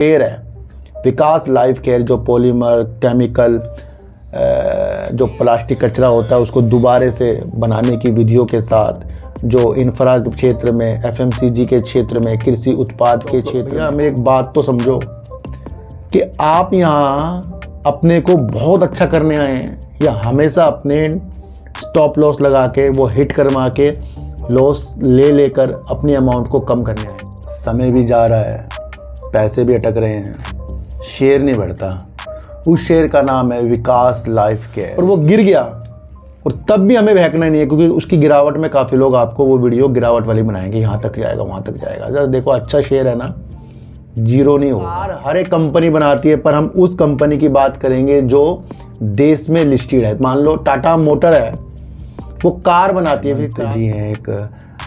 Care है, विकास life care, जो polymer chemical जो प्लास्टिक कचरा होता है उसको दोबारे से बनाने की विधियों के साथ, जो इंफ्रा के क्षेत्र में, एफएमसीजी के क्षेत्र में, कृषि उत्पाद के क्षेत्र में, एक बात तो समझो कि आप यहाँ अपने को बहुत अच्छा करने आए हैं या हमेशा अपने स्टॉप लॉस लगा के वो हिट करवा के लॉस ले लेकर अपनी अमाउंट को कम करने आए। समय भी जा रहा है, पैसे भी अटक रहे हैं, शेयर नहीं बढ़ता। उस शेयर का नाम है विकास लाइफ केयर, और वो गिर गया और तब भी हमें बहकना नहीं है, क्योंकि उसकी गिरावट में काफ़ी लोग आपको वो वीडियो गिरावट वाली बनाएंगे, यहाँ तक जाएगा वहाँ तक जाएगा। जरा देखो, अच्छा शेयर है ना, जीरो नहीं होगा। हर एक कंपनी बनाती है, पर हम उस कंपनी की बात करेंगे जो देश में लिस्टेड है। मान लो टाटा मोटर है, वो कार बनाती है। भी जी हैं, एक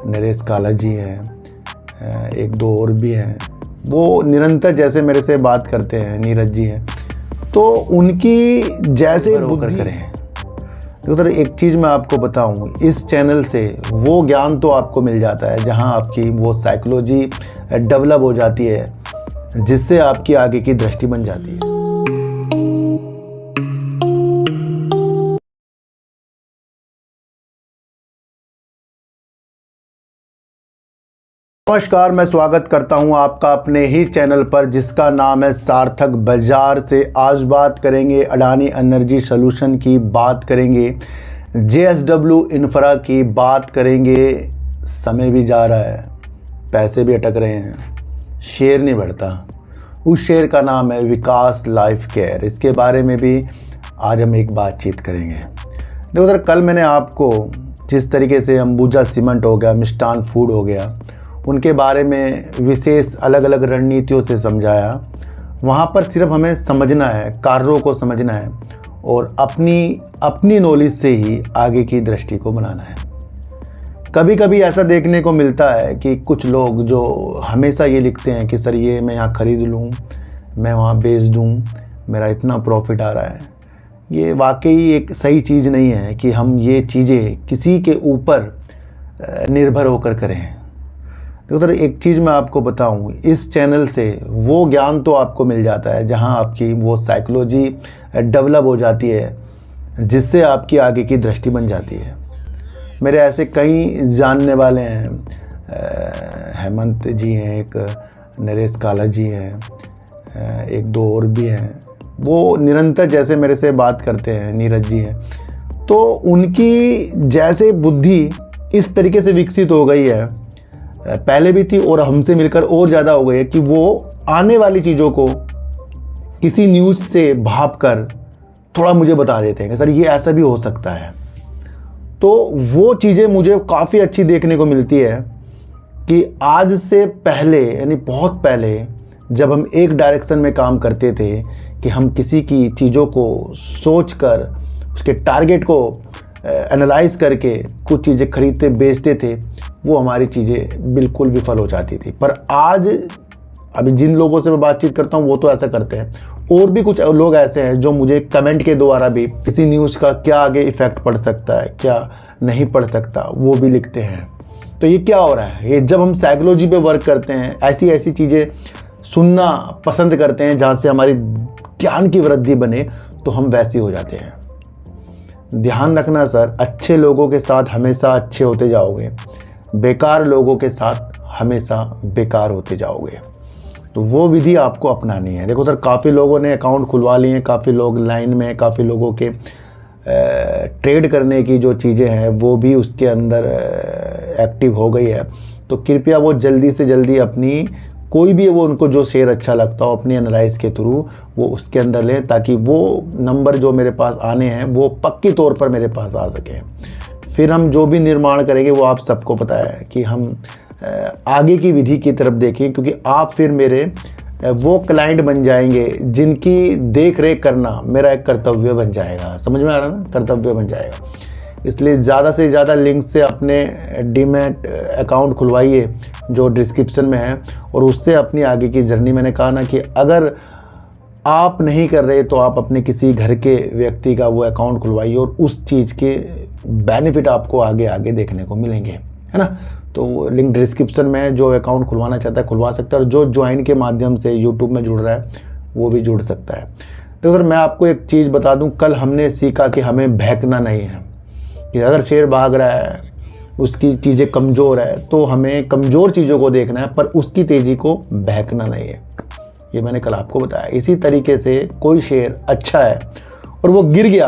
नरेश काला जी हैं, एक दो और भी हैं, वो निरंतर जैसे मेरे से बात करते हैं, नीरज जी हैं, तो उनकी जैसे बुद्धि करें। तो सर एक चीज़ मैं आपको बताऊं, इस चैनल से वो ज्ञान तो आपको मिल जाता है जहां आपकी वो साइकोलॉजी डेवलप हो जाती है, जिससे आपकी आगे की दृष्टि बन जाती है। नमस्कार, मैं स्वागत करता हूं आपका अपने ही चैनल पर, जिसका नाम है सार्थक बाजार से। आज बात करेंगे अडानी एनर्जी सॉल्यूशन की, बात करेंगे JSW इंफ्रा की, बात करेंगे। समय भी जा रहा है, पैसे भी अटक रहे हैं, शेयर नहीं बढ़ता। उस शेयर का नाम है विकास लाइफ केयर। इसके बारे में भी आज हम एक बातचीत करेंगे। देखो सर, कल मैंने आपको जिस तरीके से अंबुजा सीमेंट हो गया, मिष्ठान फूड हो गया, उनके बारे में विशेष अलग अलग रणनीतियों से समझाया। वहाँ पर सिर्फ हमें समझना है, कार्यों को समझना है और अपनी नॉलेज से ही आगे की दृष्टि को बनाना है। कभी कभी ऐसा देखने को मिलता है कि कुछ लोग जो हमेशा ये लिखते हैं कि सर ये मैं यहाँ ख़रीद लूँ, मैं वहाँ बेच दूँ, मेरा इतना प्रॉफिट आ रहा है। ये वाकई एक सही चीज़ नहीं है कि हम ये चीज़ें किसी के ऊपर निर्भर होकर करें। देखो सर एक चीज़ मैं आपको बताऊं, इस चैनल से वो ज्ञान तो आपको मिल जाता है जहां आपकी वो साइकोलॉजी डेवलप हो जाती है, जिससे आपकी आगे की दृष्टि बन जाती है। मेरे ऐसे कई जानने वाले हैं, हेमंत जी हैं, एक नरेश काला जी हैं, एक दो और भी हैं, वो निरंतर जैसे मेरे से बात करते हैं, नीरज जी हैं, तो उनकी जैसे बुद्धि इस तरीके से विकसित हो गई है, पहले भी थी और हमसे मिलकर और ज़्यादा हो गई है, कि वो आने वाली चीज़ों को किसी न्यूज़ से भांपकर थोड़ा मुझे बता देते हैं कि सर ये ऐसा भी हो सकता है। तो वो चीज़ें मुझे काफ़ी अच्छी देखने को मिलती है कि आज से पहले, यानी बहुत पहले, जब हम एक डायरेक्शन में काम करते थे कि हम किसी की चीज़ों को सोचकर उसके टारगेट को एनालाइज करके कुछ चीज़ें खरीदते बेचते थे, वो हमारी चीज़ें बिल्कुल विफल हो जाती थी। पर आज अभी जिन लोगों से मैं बातचीत करता हूँ वो तो ऐसा करते हैं, और भी कुछ लोग ऐसे हैं जो मुझे कमेंट के द्वारा भी किसी न्यूज़ का क्या आगे इफ़ेक्ट पड़ सकता है, क्या नहीं पड़ सकता, वो भी लिखते हैं। तो ये क्या हो रहा है, ये जब हम साइकोलॉजी पे वर्क करते हैं, ऐसी ऐसी चीज़ें सुनना पसंद करते हैं जहाँ से हमारी ज्ञान की वृद्धि बने, तो हम वैसे हो जाते हैं। ध्यान रखना सर, अच्छे लोगों के साथ हमेशा अच्छे होते जाओगे, बेकार लोगों के साथ हमेशा बेकार होते जाओगे। तो वो विधि आपको अपनानी है। देखो सर, काफ़ी लोगों ने अकाउंट खुलवा लिए हैं, काफ़ी लोग लाइन में, काफ़ी लोगों के ट्रेड करने की जो चीज़ें हैं वो भी उसके अंदर एक्टिव हो गई है। तो कृपया वो जल्दी से जल्दी अपनी कोई भी वो उनको जो शेयर अच्छा लगता हो अपनी एनालाइज के थ्रू वो उसके अंदर लें, ताकि वो नंबर जो मेरे पास आने हैं वो पक्की तौर पर मेरे पास आ सकें। फिर हम जो भी निर्माण करेंगे वो आप सबको पता है कि हम आगे की विधि की तरफ देखें, क्योंकि आप फिर मेरे वो क्लाइंट बन जाएंगे जिनकी देख रेख करना मेरा एक कर्तव्य बन जाएगा। समझ में आ रहा है ना, कर्तव्य बन जाएगा। इसलिए ज़्यादा से ज़्यादा लिंक से अपने डीमैट अकाउंट खुलवाइए जो डिस्क्रिप्शन में है, और उससे अपनी आगे की जर्नी, मैंने कहा ना कि अगर आप नहीं कर रहे तो आप अपने किसी घर के व्यक्ति का वो अकाउंट खुलवाइए, और उस चीज़ के बेनिफिट आपको आगे आगे देखने को मिलेंगे। है ना। तो लिंक डिस्क्रिप्शन में है, जो अकाउंट खुलवाना चाहता है खुलवा सकता है, और जो ज्वाइन के माध्यम से यूट्यूब में जुड़ रहा है वो भी जुड़ सकता है। तो सर मैं आपको एक चीज़ बता दूं, कल हमने सीखा कि हमें बहकना नहीं है, कि अगर शेयर भाग रहा है, उसकी चीज़ें कमज़ोर है, तो हमें कमज़ोर चीज़ों को देखना है, पर उसकी तेज़ी को बहकना नहीं है। ये मैंने कल आपको बताया। इसी तरीके से कोई शेयर अच्छा है और वो गिर गया,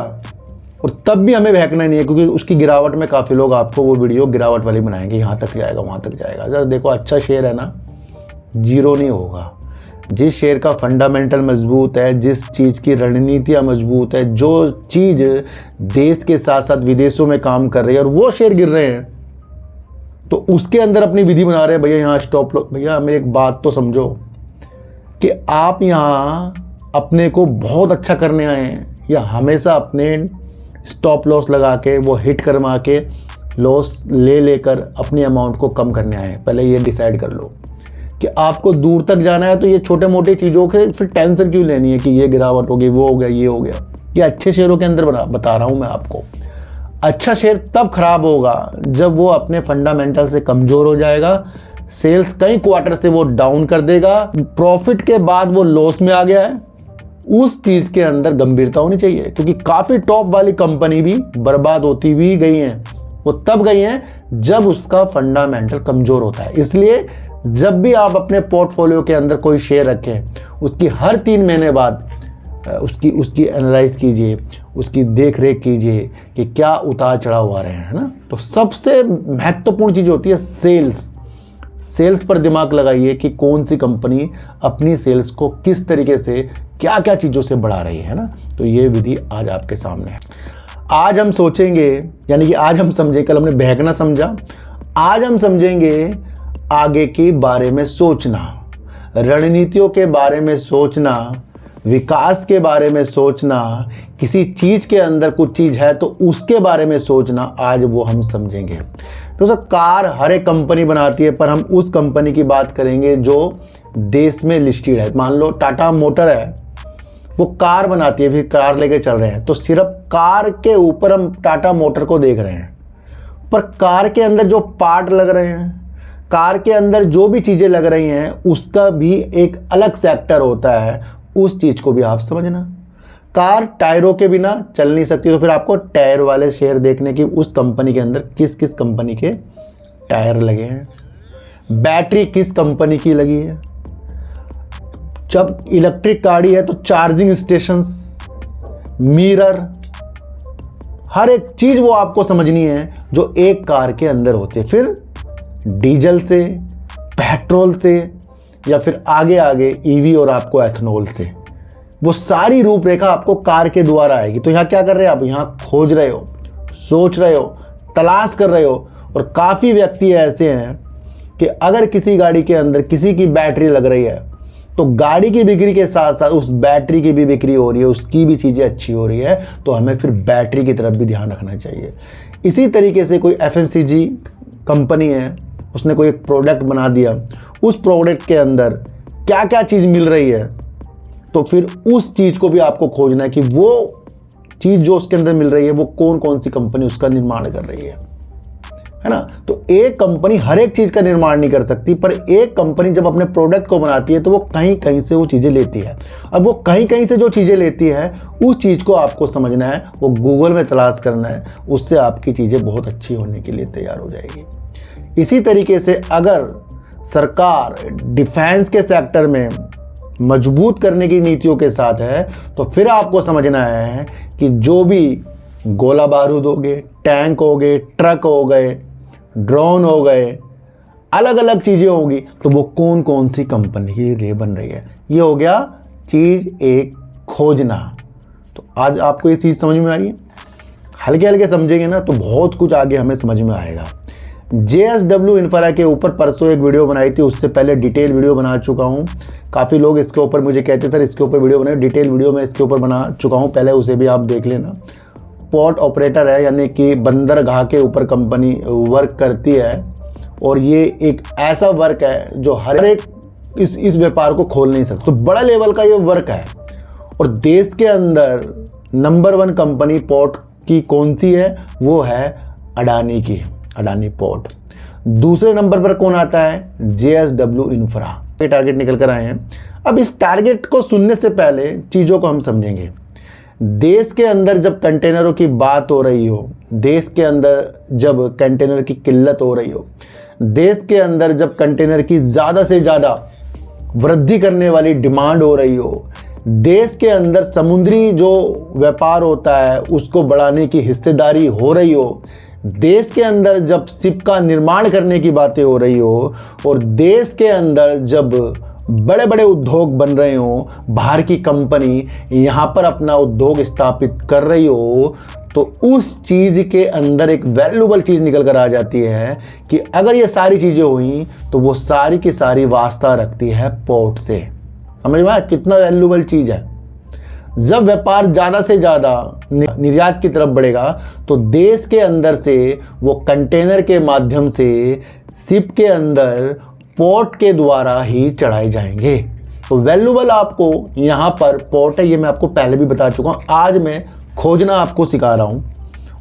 और तब भी हमें बहकना नहीं है, क्योंकि उसकी गिरावट में काफ़ी लोग आपको वो वीडियो गिरावट वाली बनाएंगे, यहाँ तक जाएगा वहाँ तक जाएगा। जरा देखो, अच्छा शेयर है ना, जीरो नहीं होगा। जिस शेयर का फंडामेंटल मजबूत है, जिस चीज़ की रणनीतियाँ मजबूत है, जो चीज़ देश के साथ साथ विदेशों में काम कर रही है, और वो शेयर गिर रहे हैं, तो उसके अंदर अपनी विधि बना रहे हैं, भैया यहाँ स्टॉप लो। भैया हमें एक बात तो समझो कि आप यहाँ अपने को बहुत अच्छा करने आए हैं, या हमेशा अपने स्टॉप लॉस लगा के वो हिट करवा के लॉस ले लेकर अपनी अमाउंट को कम करने आए हैं। पहले ये डिसाइड कर लो कि आपको दूर तक जाना है, तो ये छोटे मोटे चीज़ों के फिर टेंशन क्यों लेनी है कि ये गिरावट हो गई, वो हो गया, ये हो गया। ये अच्छे शेयरों के अंदर बता रहा हूँ मैं आपको। अच्छा शेयर तब खराब होगा जब वो अपने फंडामेंटल से कमज़ोर हो जाएगा, सेल्स कई क्वार्टर से वो डाउन कर देगा, प्रॉफिट के बाद वो लॉस में आ गया है। उस चीज़ के अंदर गंभीरता होनी चाहिए, क्योंकि काफ़ी टॉप वाली कंपनी भी बर्बाद होती भी गई हैं, वो तब गई हैं जब उसका फंडामेंटल कमज़ोर होता है। इसलिए जब भी आप अपने पोर्टफोलियो के अंदर कोई शेयर रखें, उसकी हर 3 महीने बाद उसकी एनालाइज कीजिए, उसकी देख रेख कीजिए कि क्या उतार चढ़ाव आ रहे हैं, है ना। तो सबसे महत्वपूर्ण चीज़ होती है सेल्स पर दिमाग लगाइए कि कौन सी कंपनी अपनी सेल्स को किस तरीके से क्या क्या चीज़ों से बढ़ा रही है ना। तो ये विधि आज आपके सामने है। आज हम सोचेंगे, यानी कि आज हम समझे, कल हमने बहकना समझा, आज हम समझेंगे आगे के बारे में सोचना, रणनीतियों के बारे में सोचना, विकास के बारे में सोचना, किसी चीज़ के अंदर कुछ चीज़ है तो उसके बारे में सोचना, आज वो हम समझेंगे। तो सर कार हर एक कंपनी बनाती है, पर हम उस कंपनी की बात करेंगे जो देश में लिस्टेड है। मान लो टाटा मोटर है, वो कार बनाती है, फिर कार लेके चल रहे हैं, तो सिर्फ कार के ऊपर हम टाटा मोटर को देख रहे हैं, पर कार के अंदर जो पार्ट लग रहे हैं, कार के अंदर जो भी चीज़ें लग रही हैं, उसका भी एक अलग सेक्टर होता है, उस चीज़ को भी आप समझना। कार टायरों के बिना चल नहीं सकती, तो फिर आपको टायर वाले शेयर देखने की उस कंपनी के अंदर किस किस कंपनी के टायर लगे हैं, बैटरी किस कंपनी की लगी है, जब इलेक्ट्रिक गाड़ी है तो चार्जिंग स्टेशंस, मिरर, हर एक चीज़ वो आपको समझनी है जो एक कार के अंदर होती है। फिर डीजल से, पेट्रोल से, या फिर आगे आगे ईवी और आपको एथनॉल से, वो सारी रूपरेखा आपको कार के द्वारा आएगी। तो यहाँ क्या कर रहे हैं आप, यहाँ खोज रहे हो, सोच रहे हो, तलाश कर रहे हो। और काफ़ी व्यक्ति ऐसे हैं कि अगर किसी गाड़ी के अंदर किसी की बैटरी लग रही है, तो गाड़ी की बिक्री के साथ साथ उस बैटरी की भी बिक्री हो रही है, उसकी भी चीज़ें अच्छी हो रही है, तो हमें फिर बैटरी की तरफ भी ध्यान रखना चाहिए। इसी तरीके से कोई FMCG कंपनी है, उसने कोई एक प्रोडक्ट बना दिया, उस प्रोडक्ट के अंदर क्या क्या चीज़ मिल रही है, तो फिर उस चीज़ को भी आपको खोजना है कि वो चीज़ जो उसके अंदर मिल रही है वो कौन कौन सी कंपनी उसका निर्माण कर रही है ना। तो एक कंपनी हर एक चीज़ का निर्माण नहीं कर सकती, पर एक कंपनी जब अपने प्रोडक्ट को बनाती है तो वो कहीं कहीं से वो चीज़ें लेती है। अब वो कहीं कहीं से जो चीज़ें लेती है, उस चीज़ को आपको समझना है, वो गूगल में तलाश करना है, उससे आपकी चीज़ें बहुत अच्छी होने के लिए तैयार हो जाएगी। इसी तरीके से अगर सरकार डिफेंस के सेक्टर में मजबूत करने की नीतियों के साथ है, तो फिर आपको समझना है कि जो भी गोला बारूद हो गए, टैंक हो गए, ट्रक हो गए, ड्रोन हो गए, अलग अलग चीज़ें होगी, तो वो कौन कौन सी कंपनी के लिए बन रही है। ये हो गया चीज़ एक, खोजना। तो आज आपको ये चीज़ समझ में आ रही है, हल्के हल्के समझेंगे ना तो बहुत कुछ आगे हमें समझ में आएगा। JSW इंफ्रा के ऊपर परसों एक वीडियो बनाई थी, उससे पहले डिटेल वीडियो बना चुका हूँ। काफ़ी लोग इसके ऊपर मुझे कहते सर इसके ऊपर वीडियो बनाए, डिटेल वीडियो मैं इसके ऊपर बना चुका हूँ, पहले उसे भी आप देख लेना। पोर्ट ऑपरेटर है, यानी कि बंदरगाह के ऊपर कंपनी वर्क करती है, और ये एक ऐसा वर्क है जो हर एक इस व्यापार को खोल नहीं सकता। तो बड़ा लेवल का ये वर्क है, और देश के अंदर नंबर 1 कंपनी पोर्ट की कौन सी है, वो है अडानी की, अडानी पोर्ट। दूसरे नंबर पर कौन आता है? JSW infra. ये टारगेट निकल कर आए हैं। अब इस टारगेट को सुनने से पहले चीज़ों को हम समझेंगे। देश के अंदर जब कंटेनरों की बात हो रही हो, देश के अंदर जब कंटेनर की किल्लत हो रही हो, देश के अंदर जब कंटेनर की ज़्यादा से ज़्यादा वृद्धि करने वाली डिमांड हो रही हो, देश के अंदर समुद्री जो व्यापार होता है उसको बढ़ाने की हिस्सेदारी हो रही हो, देश के अंदर जब शिप का निर्माण करने की बातें हो रही हो, और देश के अंदर जब बड़े बड़े उद्योग बन रहे हो, बाहर की कंपनी यहाँ पर अपना उद्योग स्थापित कर रही हो, तो उस चीज़ के अंदर एक वैल्यूबल चीज़ निकल कर आ जाती है कि अगर ये सारी चीज़ें हुई तो वो सारी की सारी वास्ता रखती है पोर्ट से। समझ में आया कितना वैल्यूबल चीज़ है? जब व्यापार ज़्यादा से ज़्यादा निर्यात की तरफ बढ़ेगा तो देश के अंदर से वो कंटेनर के माध्यम से शिप के अंदर पोर्ट के द्वारा ही चढ़ाए जाएंगे। तो वैल्यूबल आपको यहाँ पर पोर्ट है, ये मैं आपको पहले भी बता चुका हूँ। आज मैं खोजना आपको सिखा रहा हूँ,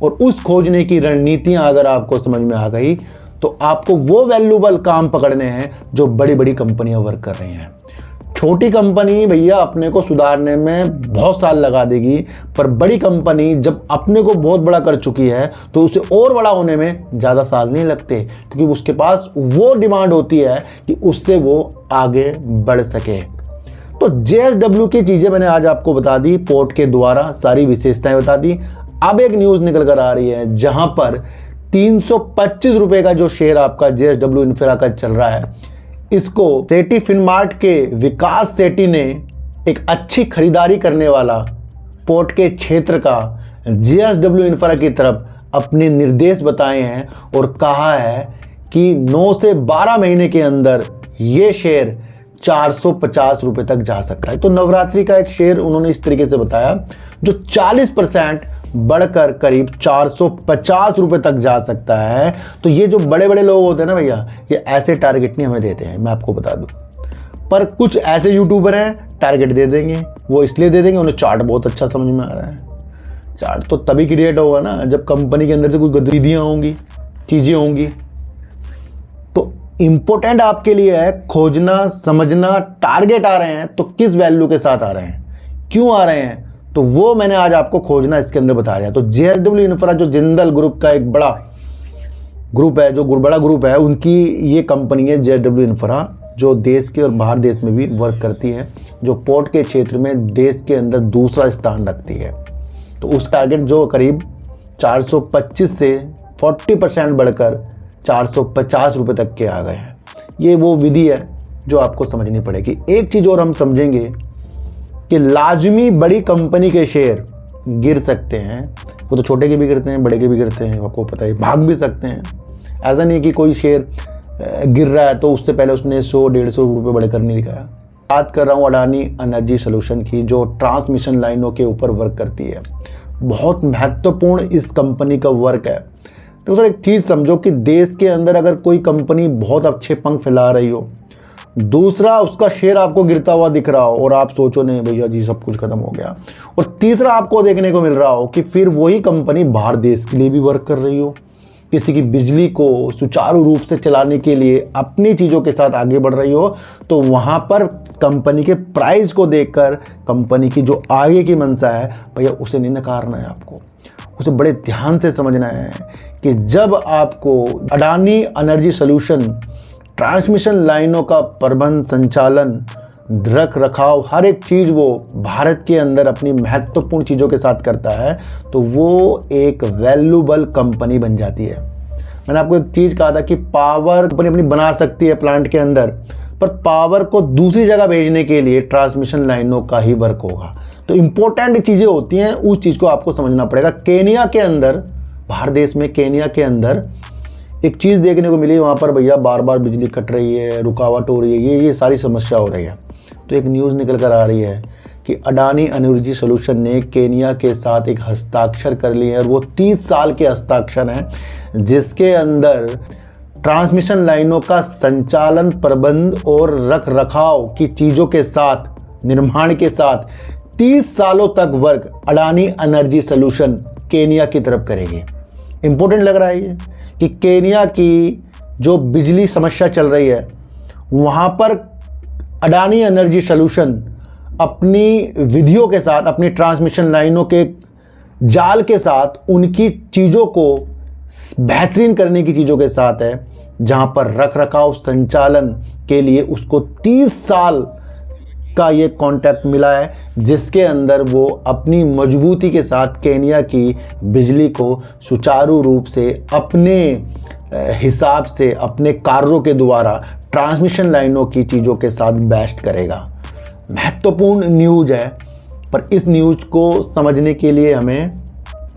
और उस खोजने की रणनीतियाँ अगर आपको समझ में आ गई तो आपको वो वैल्यूबल काम पकड़ने हैं जो बड़ी बड़ी कंपनियाँ वर्क कर रही हैं। छोटी कंपनी भैया अपने को सुधारने में बहुत साल लगा देगी, पर बड़ी कंपनी जब अपने को बहुत बड़ा कर चुकी है तो उसे और बड़ा होने में ज़्यादा साल नहीं लगते, क्योंकि उसके पास वो डिमांड होती है कि उससे वो आगे बढ़ सके। तो JSW की चीज़ें मैंने आज आपको बता दी, पोर्ट के द्वारा सारी विशेषताएं बता दी। अब एक न्यूज़ निकल कर आ रही है जहां पर 325 रुपये का जो शेयर आपका JSW इंफ्रा का चल रहा है, इसको सेठी फिनमार्ट के विकास सेठी ने एक अच्छी खरीदारी करने वाला पोर्ट के क्षेत्र का JSW इंफ्रा की तरफ अपने निर्देश बताए हैं, और कहा है कि 9 से 12 महीने के अंदर ये शेयर 450 रुपये तक जा सकता है। तो नवरात्रि का एक शेयर उन्होंने इस तरीके से बताया जो 40% बढ़कर करीब 450 रुपये तक जा सकता है। तो ये जो बड़े बड़े लोग होते हैं ना भैया, ये ऐसे टारगेट नहीं हमें देते हैं, मैं आपको बता दूं। पर कुछ ऐसे यूट्यूबर हैं टारगेट दे देंगे, वो इसलिए दे देंगे उन्हें चार्ट बहुत अच्छा समझ में आ रहा है। चार्ट तो तभी क्रिएट होगा ना जब कंपनी के अंदर से कोई गतिविधियाँ होंगी, चीज़ें होंगी। तो इम्पोर्टेंट आपके लिए है खोजना, समझना, टारगेट आ रहे हैं तो किस वैल्यू के साथ आ रहे हैं, क्यों आ रहे हैं, तो वो मैंने आज आपको खोजना इसके अंदर बता दिया। तो JSW इंफ्रा जो जिंदल ग्रुप का एक बड़ा ग्रुप है, जो बड़ा ग्रुप है, उनकी ये कंपनी है JSW इंफ्रा, जो देश के और बाहर देश में भी वर्क करती है, जो पोर्ट के क्षेत्र में देश के अंदर दूसरा स्थान रखती है। तो उस टारगेट जो करीब 425 से 40% बढ़कर 450 रुपये तक के आ गए हैं। ये वो विधि है जो आपको समझनी पड़ेगी। एक चीज़ और हम समझेंगे कि लाजमी बड़ी कंपनी के शेयर गिर सकते हैं, वो तो छोटे के भी गिरते हैं, बड़े के भी गिरते हैं, आपको पता है, भाग भी सकते हैं। ऐसा नहीं कि कोई शेयर गिर रहा है तो उससे पहले उसने 100-150 रुपये बढ़कर नहीं दिखाया। बात कर रहा हूँ अडानी एनर्जी सोल्यूशन की, जो ट्रांसमिशन लाइनों के ऊपर वर्क करती है। बहुत महत्वपूर्ण इस कंपनी का वर्क है। तो सर एक चीज़ समझो कि देश के अंदर अगर कोई कंपनी बहुत अच्छे पंख फैला रही हो, दूसरा उसका शेयर आपको गिरता हुआ दिख रहा हो और आप सोचो नहीं भैया जी सब कुछ खत्म हो गया, और तीसरा आपको देखने को मिल रहा हो कि फिर वही कंपनी बाहर देश के लिए भी वर्क कर रही हो, किसी की बिजली को सुचारू रूप से चलाने के लिए अपनी चीज़ों के साथ आगे बढ़ रही हो, तो वहाँ पर कंपनी के प्राइस को देखकर कंपनी की जो आगे की मंशा है भैया उसे नहीं नकारना है, आपको उसे बड़े ध्यान से समझना है कि जब आपको अडानी एनर्जी सोल्यूशन ट्रांसमिशन लाइनों का प्रबंध, संचालन, रख रखाव, हर एक चीज़ वो भारत के अंदर अपनी महत्वपूर्ण चीज़ों के साथ करता है, तो वो एक वैल्यूबल कंपनी बन जाती है। मैंने आपको एक चीज़ कहा था कि पावर कंपनी अपनी बना सकती है प्लांट के अंदर, पर पावर को दूसरी जगह भेजने के लिए ट्रांसमिशन लाइनों का ही वर्क होगा। तो इम्पोर्टेंट चीज़ें होती हैं, उस चीज़ को आपको समझना पड़ेगा। केनिया के अंदर, बाहर देश में केनिया के अंदर एक चीज़ देखने को मिली, वहाँ पर भैया बार बार बिजली कट रही है, रुकावट हो रही है, ये सारी समस्या हो रही है। तो एक न्यूज़ निकल कर आ रही है कि अडानी एनर्जी सोल्यूशन ने केनिया के साथ एक हस्ताक्षर कर लिए हैं, और वो 30 साल के हस्ताक्षर हैं जिसके अंदर ट्रांसमिशन लाइनों का संचालन, प्रबंध और रख रखाव की चीज़ों के साथ, निर्माण के साथ 30 सालों तक work Adani energy solution Kenya की तरफ करेगी। इंपॉर्टेंट लग रहा है ये कि केनिया की जो बिजली समस्या चल रही है वहाँ पर अडानी एनर्जी सॉल्यूशन अपनी विधियों के साथ, अपनी ट्रांसमिशन लाइनों के जाल के साथ, उनकी चीज़ों को बेहतरीन करने की चीज़ों के साथ है, जहाँ पर रख रखाव संचालन के लिए उसको 30 साल का ये कॉन्ट्रैक्ट मिला है, जिसके अंदर वो अपनी मजबूती के साथ केन्या की बिजली को सुचारू रूप से अपने हिसाब से, अपने कार्यों के द्वारा ट्रांसमिशन लाइनों की चीज़ों के साथ बेस्ट करेगा। महत्वपूर्ण न्यूज़ है, पर इस न्यूज़ को समझने के लिए हमें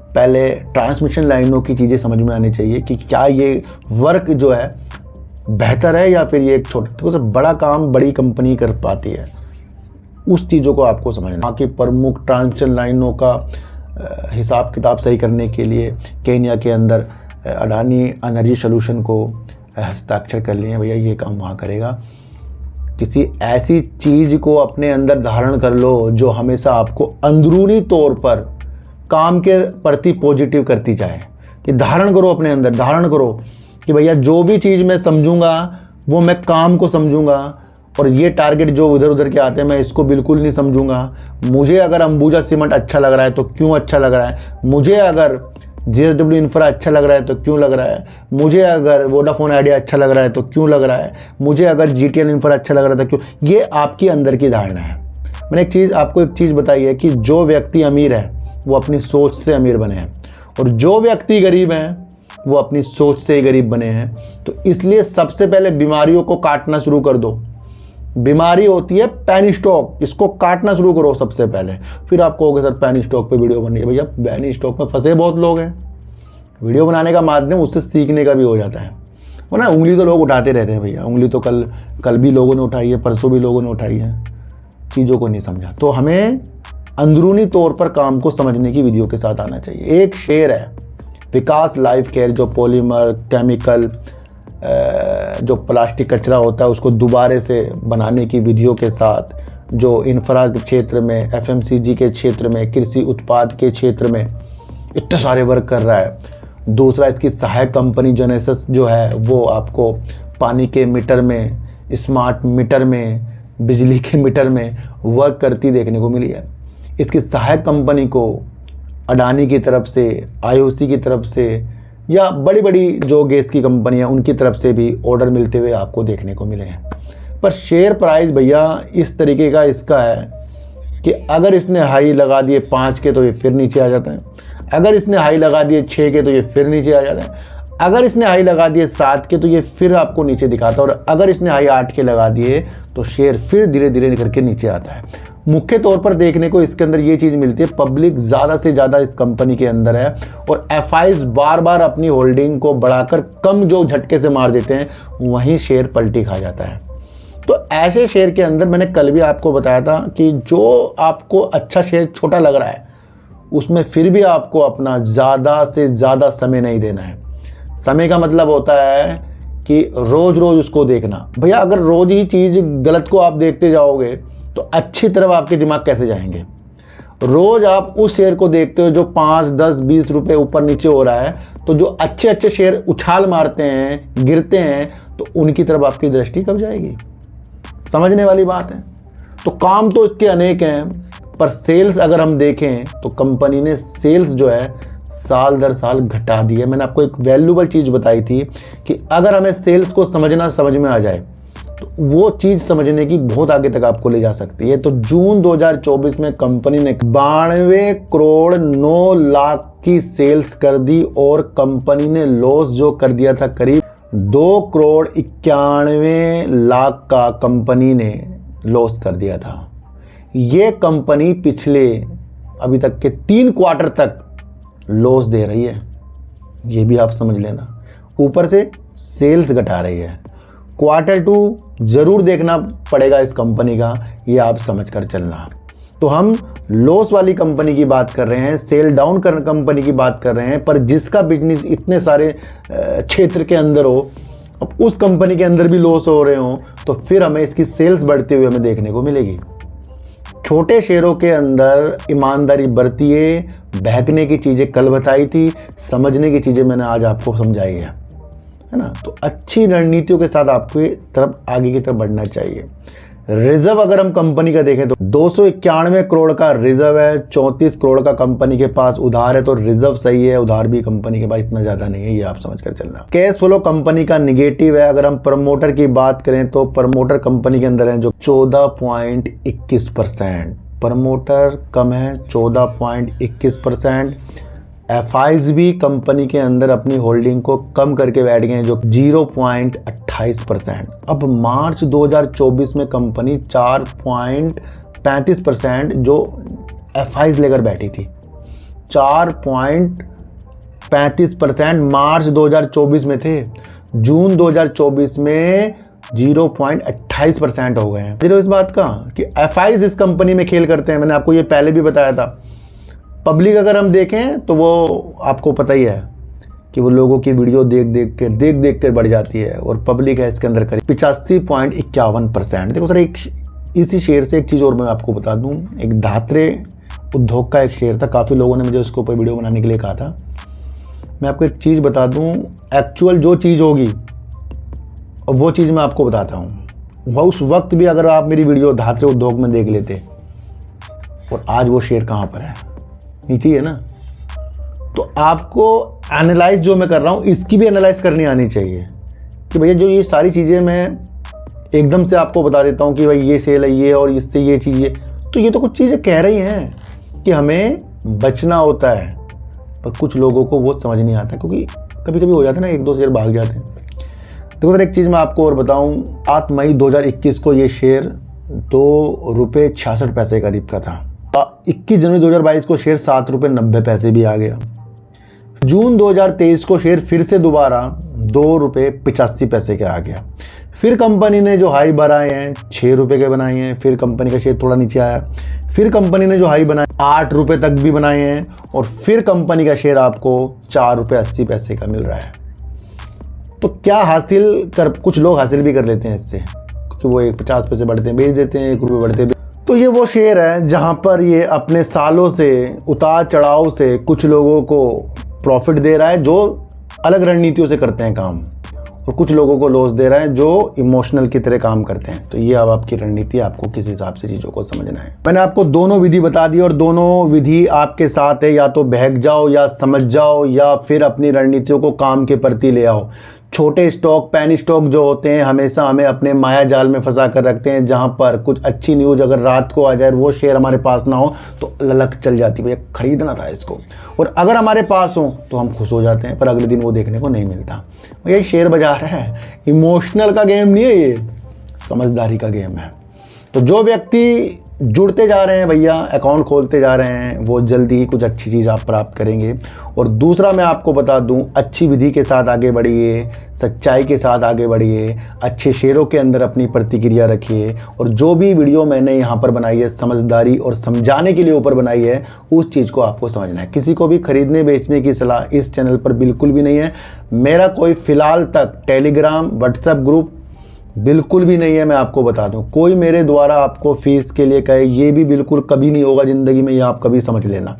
पहले ट्रांसमिशन लाइनों की चीज़ें समझ में आनी चाहिए कि क्या ये वर्क जो है बेहतर है या फिर ये एक छोटा से बड़ा काम बड़ी कंपनी कर पाती है। उस चीज़ों को आपको समझना। बाकी प्रमुख ट्रांसमिशन लाइनों का हिसाब किताब सही करने के लिए केन्या के अंदर अडानी एनर्जी सॉल्यूशन को हस्ताक्षर कर लिए हैं। भैया ये काम वहाँ करेगा। किसी ऐसी चीज़ को अपने अंदर धारण कर लो जो हमेशा आपको अंदरूनी तौर पर काम के प्रति पॉजिटिव करती जाए। कि धारण करो, अपने अंदर धारण करो कि भैया जो भी चीज़ मैं समझूंगा वो मैं काम को समझूंगा, और ये टारगेट जो उधर उधर के आते हैं मैं इसको बिल्कुल नहीं समझूंगा। मुझे अगर अंबुजा सीमेंट अच्छा लग रहा है तो क्यों अच्छा लग रहा है, मुझे अगर JSW इंफ्रा अच्छा लग रहा है तो क्यों लग रहा है, मुझे अगर वोडाफोन आइडिया अच्छा लग रहा है तो क्यों लग रहा है, मुझे अगर GTL इंफ्रा अच्छा लग रहा है तो क्यों। ये आपकी अंदर की धारणा है। मैंने आपको एक चीज़ बताई है कि जो व्यक्ति अमीर है वो अपनी सोच से अमीर बने हैं, और जो व्यक्ति गरीब हैं वो अपनी सोच से ही गरीब बने हैं। तो इसलिए सबसे पहले बीमारियों को काटना शुरू कर दो। बीमारी होती है पैनी स्टॉक, इसको काटना शुरू करो सबसे पहले। फिर आप कहोगे सर पैनी स्टॉक पे वीडियो बननी है। भैया पैनी स्टॉक में फंसे बहुत लोग हैं। वीडियो बनाने का माध्यम उससे सीखने का भी हो जाता है, वरना उंगली तो लोग उठाते रहते हैं। भैया उंगली तो कल भी लोगों ने उठाई है, परसों भी लोगों ने उठाई है, चीज़ों को नहीं समझा। तो हमें अंदरूनी तौर पर काम को समझने की विधियों के साथ आना चाहिए। एक शेर है विकास लाइफ केयर, जो पॉलीमर, केमिकल, जो प्लास्टिक कचरा होता है उसको दोबारे से बनाने की विधियों के साथ, जो इंफ्रा के क्षेत्र में, FMCG के क्षेत्र में, कृषि उत्पाद के क्षेत्र में इतने सारे वर्क कर रहा है। दूसरा, इसकी सहायक कंपनी जेनेसिस जो है वो आपको पानी के मीटर में, स्मार्ट मीटर में, बिजली के मीटर में वर्क करती देखने को मिली है। इसकी सहायक कंपनी को अडानी की तरफ से, IOC की तरफ से, या बड़ी बड़ी जो गैस की कंपनियां उनकी तरफ से भी ऑर्डर मिलते हुए आपको देखने को मिले हैं। पर शेयर प्राइस भैया इस तरीके का इसका है कि अगर इसने हाई लगा दिए 5 के तो ये फिर नीचे आ जाता है, अगर इसने हाई लगा दिए 6 के तो ये फिर नीचे आ जाता है, अगर इसने हाई लगा दिए 7 के तो ये फिर आपको नीचे दिखाता है, और अगर इसने हाई 8 के लगा दिए तो शेयर फिर धीरे धीरे निकल के नीचे आता है। मुख्य तौर पर देखने को इसके अंदर ये चीज़ मिलती है, पब्लिक ज़्यादा से ज़्यादा इस कंपनी के अंदर है, और FIs बार बार अपनी होल्डिंग को बढ़ाकर कम जो झटके से मार देते हैं वहीं शेयर पलटी खा जाता है। तो ऐसे शेयर के अंदर मैंने कल भी आपको बताया था कि जो आपको अच्छा शेयर छोटा लग रहा है उसमें फिर भी आपको अपना ज़्यादा से ज़्यादा समय नहीं देना है। समय का मतलब होता है कि रोज़ रोज़ उसको देखना। भैया अगर रोज़ ही चीज़ गलत को आप देखते जाओगे तो अच्छी तरफ आपके दिमाग कैसे जाएंगे। रोज़ आप उस शेयर को देखते हो जो 5, 10, 20 रुपए ऊपर नीचे हो रहा है, तो जो अच्छे अच्छे शेयर उछाल मारते हैं, गिरते हैं, तो उनकी तरफ आपकी दृष्टि कब जाएगी। समझने वाली बात है। तो काम तो इसके अनेक हैं, पर सेल्स अगर हम देखें तो कंपनी ने सेल्स जो है साल दर साल घटा दी है। मैंने आपको एक वैल्यूबल चीज़ बताई थी कि अगर हमें सेल्स को समझ में आ जाए तो वो चीज़ समझने की बहुत आगे तक आपको ले जा सकती है। तो जून 2024 में कंपनी ने 92 करोड़ 9 लाख की सेल्स कर दी, और कंपनी ने लॉस जो कर दिया था करीब 2 करोड़ 91 लाख का कंपनी ने लॉस कर दिया था। ये कंपनी पिछले अभी तक के 3 क्वार्टर तक लॉस दे रही है, ये भी आप समझ लेना। ऊपर से सेल्स घटा रही है। Q2 ज़रूर देखना पड़ेगा इस कंपनी का, ये आप समझ कर चलना। तो हम लॉस वाली कंपनी की बात कर रहे हैं, सेल डाउन कर कंपनी की बात कर रहे हैं, पर जिसका बिजनेस इतने सारे क्षेत्र के अंदर हो, अब उस कंपनी के अंदर भी लॉस हो रहे हो, तो फिर हमें इसकी सेल्स बढ़ते हुए हमें देखने को मिलेगी। छोटे शेयरों के अंदर ईमानदारी बरतिए। बहकने की चीज़ें कल बताई थी, समझने की चीज़ें मैंने आज आपको समझाई है। है ना। तो अच्छी रणनीतियों के साथ आपको तरफ आगे की तरफ बढ़ना चाहिए। रिजर्व अगर हम कंपनी का देखें तो 291 करोड़ का रिजर्व है, 34 करोड़ का कंपनी के पास उधार है। तो रिजर्व सही है, उधार भी कंपनी के पास इतना ज़्यादा नहीं है, ये आप समझ कर चलना। कैश फ्लो कंपनी का निगेटिव है। अगर हम प्रमोटर की बात करें तो प्रमोटर कंपनी के अंदर है जो 14.21%, प्रमोटर कम है 14.21%। एफआईज भी कंपनी के अंदर अपनी होल्डिंग को कम करके बैठ गए हैं जो 0.28%। अब मार्च 2024 में कंपनी 4.35% जो एफआईज लेकर बैठी थी, 4.35% मार्च 2024 में थे। जून 2024 में 0.28% हो गए हैं। इस बात का कि एफआईज इस कंपनी में खेल करते हैं, मैंने आपको ये पहले भी बताया था। पब्लिक अगर हम देखें तो वो आपको पता ही है कि वो लोगों की वीडियो देख देख कर बढ़ जाती है, और पब्लिक है इसके अंदर करीब 85.51%। देखो सर, एक इसी शेयर से एक चीज़ और मैं आपको बता दूं, एक धात्रे उद्योग का एक शेयर था, काफ़ी लोगों ने मुझे उसके ऊपर वीडियो बनाने के लिए कहा था। मैं आपको एक चीज़ बता दूं, एक्चुअल जो चीज़ होगी और वो चीज़ मैं आपको बताता हूँ। वह उस वक्त भी अगर आप मेरी वीडियो धात्रे उद्योग में देख लेते, और आज वो शेयर कहाँ पर है, नीचे है ना। तो आपको एनालाइज जो मैं कर रहा हूँ इसकी भी एनालाइज करनी आनी चाहिए कि भैया जो ये सारी चीज़ें मैं एकदम से आपको बता देता हूँ कि भाई ये सेल है ये और इससे ये चीज़ है, तो ये तो कुछ चीज़ें कह रही हैं कि हमें बचना होता है, पर कुछ लोगों को वो समझ नहीं आता, क्योंकि कभी कभी हो जाता है ना, एक दो शेयर भाग जाते हैं। देखो सर, एक चीज़ मैं आपको और बताऊँ, 7 मई 2021 को ये शेयर ₹2.66 करीब का था। 21 जनवरी 2022 को शेयर ₹7.90 भी आ गया। जून 2023 को शेयर फिर से दोबारा ₹2.85 के आ गया। फिर कंपनी ने जो हाई बनाए हैं ₹6 के बनाए हैं, फिर कंपनी का शेयर थोड़ा नीचे आया, फिर कंपनी ने जो हाई बनाए ₹8 तक भी बनाए हैं, और फिर कंपनी का शेयर आपको ₹4.80 का मिल रहा है। तो क्या हासिल कर, कुछ लोग हासिल भी कर लेते हैं इससे, क्योंकि वो 50 पैसे बढ़ते हैं बेच देते हैं, ₹1 बढ़ते। तो ये वो शेयर है जहां पर ये अपने सालों से उतार चढ़ाव से कुछ लोगों को प्रॉफिट दे रहा है जो अलग रणनीतियों से करते हैं काम, और कुछ लोगों को लॉस दे रहा है जो इमोशनल की तरह काम करते हैं। तो ये अब आपकी रणनीति, आपको किस हिसाब से चीज़ों को समझना है। मैंने आपको दोनों विधि बता दी, और दोनों विधि आपके साथ है, या तो बहक जाओ या समझ जाओ, या फिर अपनी रणनीतियों को काम के प्रति ले आओ। छोटे स्टॉक, पैनी स्टॉक जो होते हैं हमेशा हमें अपने माया जाल में फंसा कर रखते हैं, जहां पर कुछ अच्छी न्यूज़ अगर रात को आ जाए, वो शेयर हमारे पास ना हो तो ललक चल जाती है, भैया खरीदना था इसको, और अगर हमारे पास हो तो हम खुश हो जाते हैं, पर अगले दिन वो देखने को नहीं मिलता। ये शेयर बाजार है, इमोशनल का गेम नहीं है, ये समझदारी का गेम है। तो जो व्यक्ति जुड़ते जा रहे हैं भैया, अकाउंट खोलते जा रहे हैं, वो जल्दी ही कुछ अच्छी चीज़ आप प्राप्त करेंगे। और दूसरा मैं आपको बता दूं, अच्छी विधि के साथ आगे बढ़िए, सच्चाई के साथ आगे बढ़िए, अच्छे शेयरों के अंदर अपनी प्रतिक्रिया रखिए, और जो भी वीडियो मैंने यहाँ पर बनाई है समझदारी और समझाने के लिए ऊपर बनाई है, उस चीज़ को आपको समझना है। किसी को भी खरीदने बेचने की सलाह इस चैनल पर बिल्कुल भी नहीं है। मेरा कोई फ़िलहाल तक टेलीग्राम, व्हाट्सएप ग्रुप बिल्कुल भी नहीं है। मैं आपको बता दूं, कोई मेरे द्वारा आपको फीस के लिए कहे, ये भी बिल्कुल कभी नहीं होगा ज़िंदगी में, ये आप कभी समझ लेना,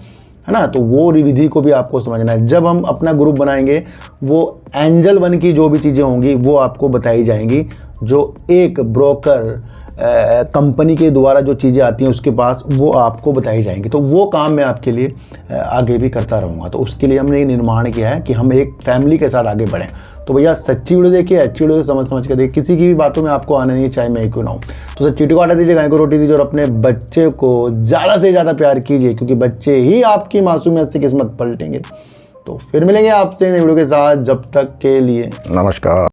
है ना। तो वो विधि को भी आपको समझना है। जब हम अपना ग्रुप बनाएंगे, वो एंजल वन की जो भी चीज़ें होंगी वो आपको बताई जाएंगी, जो एक ब्रोकर कंपनी के द्वारा जो चीज़ें आती हैं उसके पास, वो आपको बताई जाएंगी। तो वो काम मैं आपके लिए आगे भी करता रहूँगा। तो उसके लिए हमने निर्माण किया है कि हम एक फैमिली के साथ आगे बढ़ें। तो भैया सच्ची वीडियो देखिए, अच्छी वीडियो समझ के देखिए, किसी की भी बातों में आपको आना नहीं है, चाहे मैं क्यों ना हूँ। तो सर चीटी को आटा दीजिए, गाय को रोटी दीजिए, और अपने बच्चे को ज़्यादा से ज़्यादा प्यार कीजिए, क्योंकि बच्चे ही आपकी मासूमियत से किस्मत पलटेंगे। तो फिर मिलेंगे आपसे वीडियो के साथ, जब तक के लिए नमस्कार।